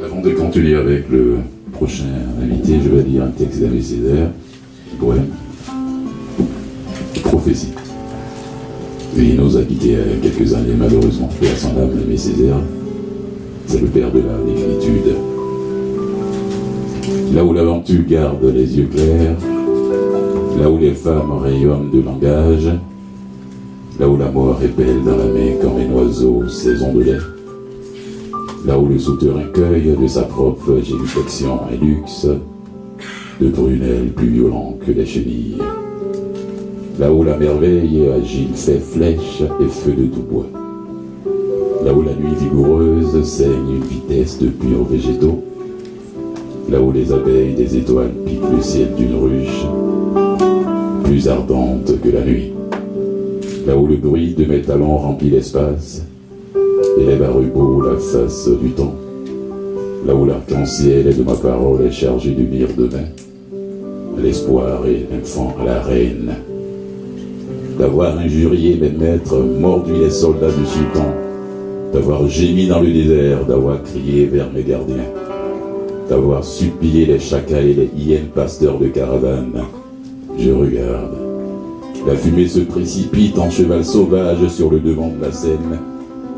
Avant de continuer avec le prochain invité, je vais lire un texte d'Aimé Césaire, poème, Prophétie. Il nous a quittés il y a quelques années, malheureusement, paix à son âme, Aimé Césaire. C'est le père de la négritude. Là où l'aventure garde les yeux clairs, là où les femmes rayonnent de langage, là où la mort épelle dans la main comme un oiseau saison de lait, là où le sauteur cueille de sa propre génuflexion un luxe de prunelles plus violent que les chenilles, là où la merveille agile fait flèche et feu de tout bois, là où la nuit vigoureuse saigne une vitesse de purs végétaux, là où les abeilles des étoiles piquent le ciel d'une ruche plus ardente que la nuit, là où le bruit de mes talons remplit l'espace et lève à repos la face du temps, là où l'arc-en-ciel de ma parole est chargé de myrrhe de main, l'espoir et l'enfant à la reine, d'avoir injurié mes maîtres, mordu les soldats du sultan, d'avoir gémi dans le désert, d'avoir crié vers mes gardiens, d'avoir supplié les chacals et les hyènes pasteurs de caravanes. Je regarde. La fumée se précipite en cheval sauvage sur le devant de la scène.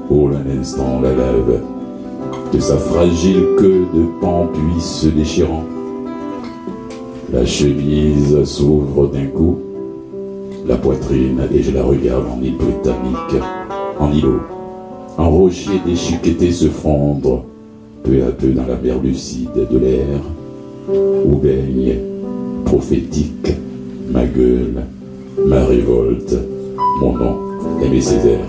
Pour un instant, la lave de sa fragile queue de pan puis se déchirant. La chemise s'ouvre d'un coup, la poitrine, et je la regarde en île britannique, en îlot, en rocher déchiqueté se fondre peu à peu dans la mer lucide de l'air, où baigne, prophétique, ma gueule, ma révolte, mon nom, Aimé Césaire.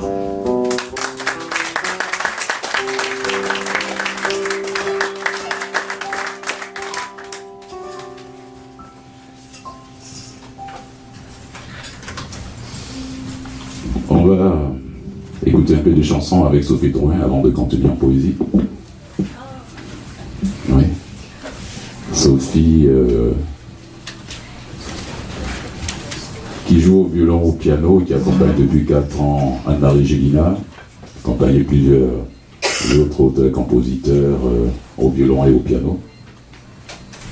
On va écouter un peu de chansons avec Sophie Drouin avant de continuer en poésie. Oui. Sophie, qui joue au violon, au piano, qui accompagne depuis 4 ans Anne-Marie Gélina, accompagne plusieurs autres compositeurs au violon et au piano.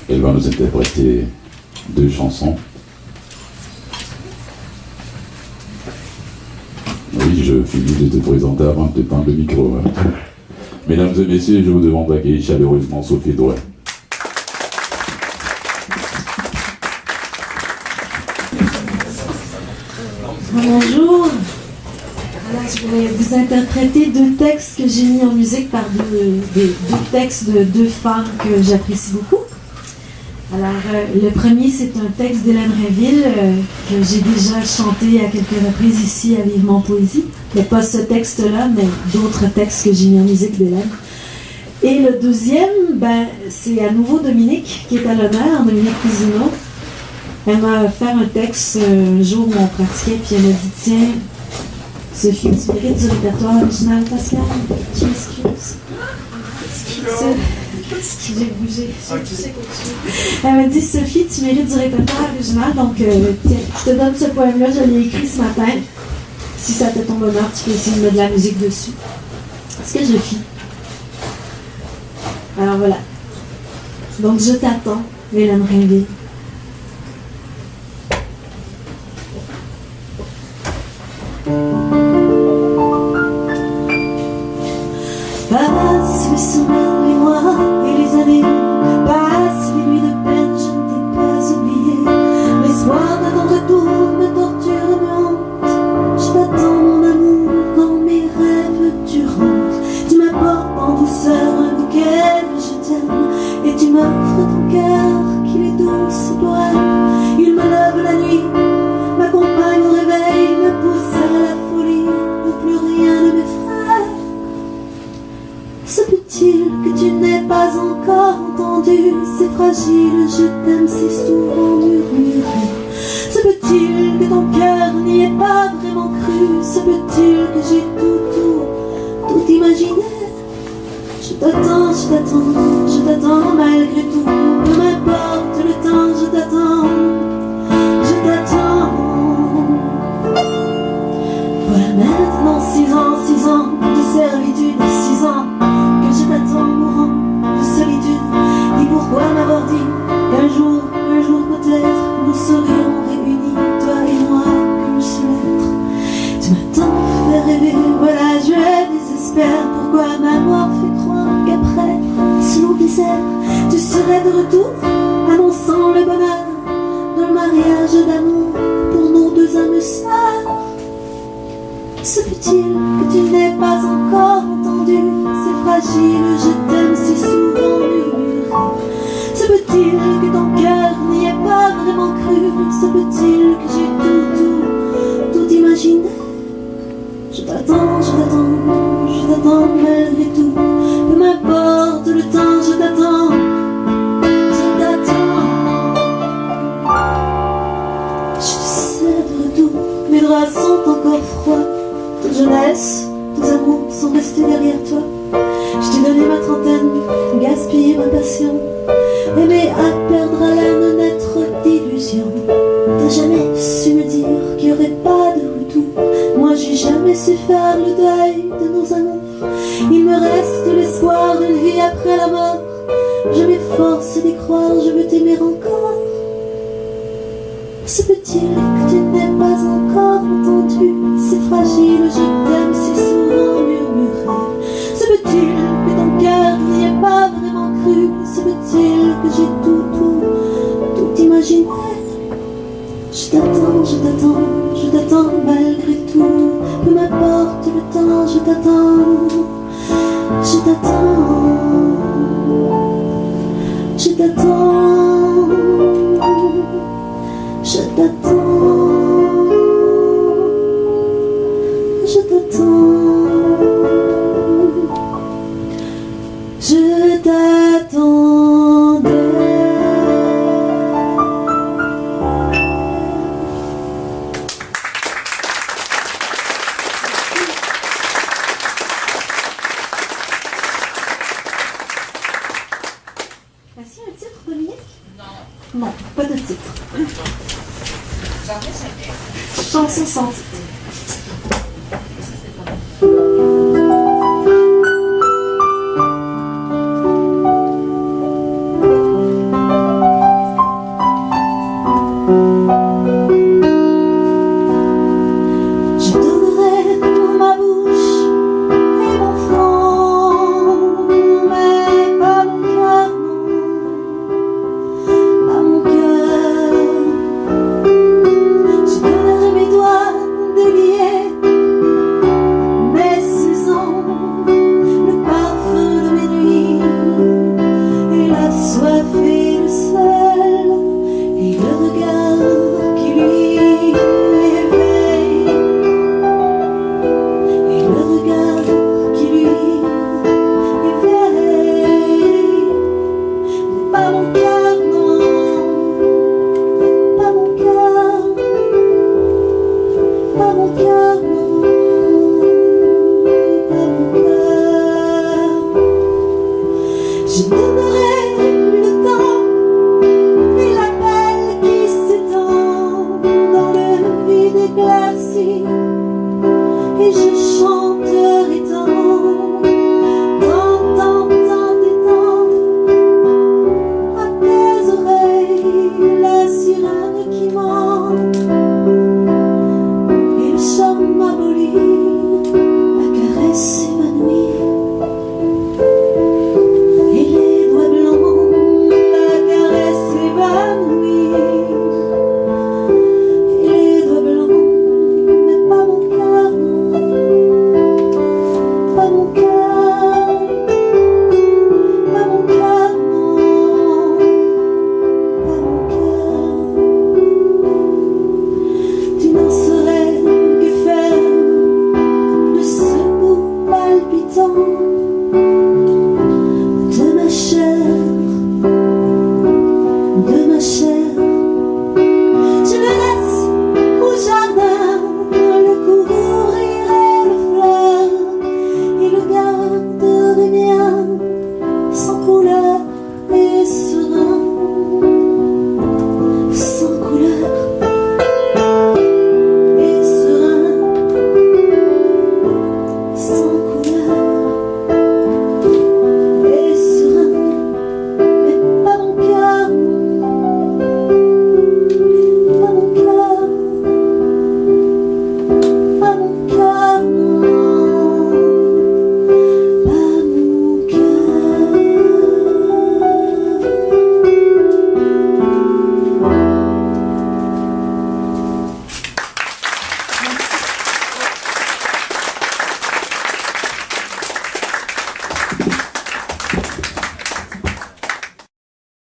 Elle va nous interpréter 2 chansons. Oui, je finis de te présenter avant de te prendre le micro. Hein. Mesdames et messieurs, je vous demande d'accueillir chaleureusement Sophie Drouin. Bonjour. Alors, je vais vous interpréter 2 textes que j'ai mis en musique par 2 textes de 2 femmes que j'apprécie beaucoup. Alors, le premier, c'est un texte d'Hélène Rainville que j'ai déjà chanté à quelques reprises ici à Vivement Poésie. Mais pas ce texte-là, mais d'autres textes que j'ai mis en musique d'Hélène. Et le deuxième, c'est à nouveau Dominique qui est à l'honneur, Dominique Cousineau. Elle m'a offert un texte un jour où on pratiquait, puis elle m'a dit: tiens, Sophie, tu mérites du répertoire original, Pascal. Je m'excuse. J'ai bougé. Elle m'a dit: Sophie, tu mérites du répertoire original, donc tiens, je te donne ce poème-là, je l'ai écrit ce matin. Si ça te tombe honneur, tu peux essayer de mettre de la musique dessus. Ce que je fis. Alors voilà. Donc je t'attends, Hélène Rainville. Passe les semaines, les mois et les années, passe les nuits de peine, je ne t'ai pas oublié. L'espoir de ton retour me torture et me hante. Je t'attends, mon amour, dans mes rêves tu rentres. Tu m'apportes en douceur un bouquet de je t'aime, et tu m'offres ton cœur qu'il est douce pour elle. Il me lève la nuit, m'accompagne au réveil, me pousse à la folie où plus rien ne m'effraie. Se peut-il que tu n'aies pas encore entendu ces fragiles je t'aime si souvent murmurés? Se peut-il que ton cœur n'y ait pas vraiment cru? Se peut-il que j'ai tout imaginé? Je t'attends, je t'attends, je t'attends malgré tout. Peu m'importe le temps, je t'attends, je t'attends. Voilà maintenant 6 ans de servitude, 6 ans que je t'attends. ma mémoire fait croire qu'après ce long désert, tu serais de retour, annonçant le bonheur d'un mariage d'amour pour nos deux âmes sœurs. Se peut-il que tu n'aies pas encore entendu ces fragiles je t'aime si souvent murmurés? Se peut-il que ton cœur n'y ait pas vraiment cru? Se peut-il que j'ai tout imaginé? Je t'attends malgré tout. Peu m'importe le temps, je t'attends. Je te sais de retour, mes draps sont encore froids. Toute jeunesse, tous amours sont restés derrière toi. Je t'ai donné ma trentaine, gaspillé ma passion, aimé à perdre haleine, naître d'illusions. T'as jamais su me dire qu'il n'y aurait pas de retour. Moi j'ai jamais su faire le deuil de nos amours. Il me reste l'espoir d'une vie après la mort. Je m'efforce d'y croire, je veux t'aimer encore. Se peut-il que tu n'aies pas encore entendu ces fragiles je t'aime si souvent murmurés? Se peut-il que ton cœur n'y ait pas vraiment cru? Se peut-il que j'ai tout imaginé? Je t'attends malgré tout. Peu m'importe le temps, je t'attends. Je t'attendais. Voici un titre, Dominique? Non, pas de titre. Chanson sans titre. Je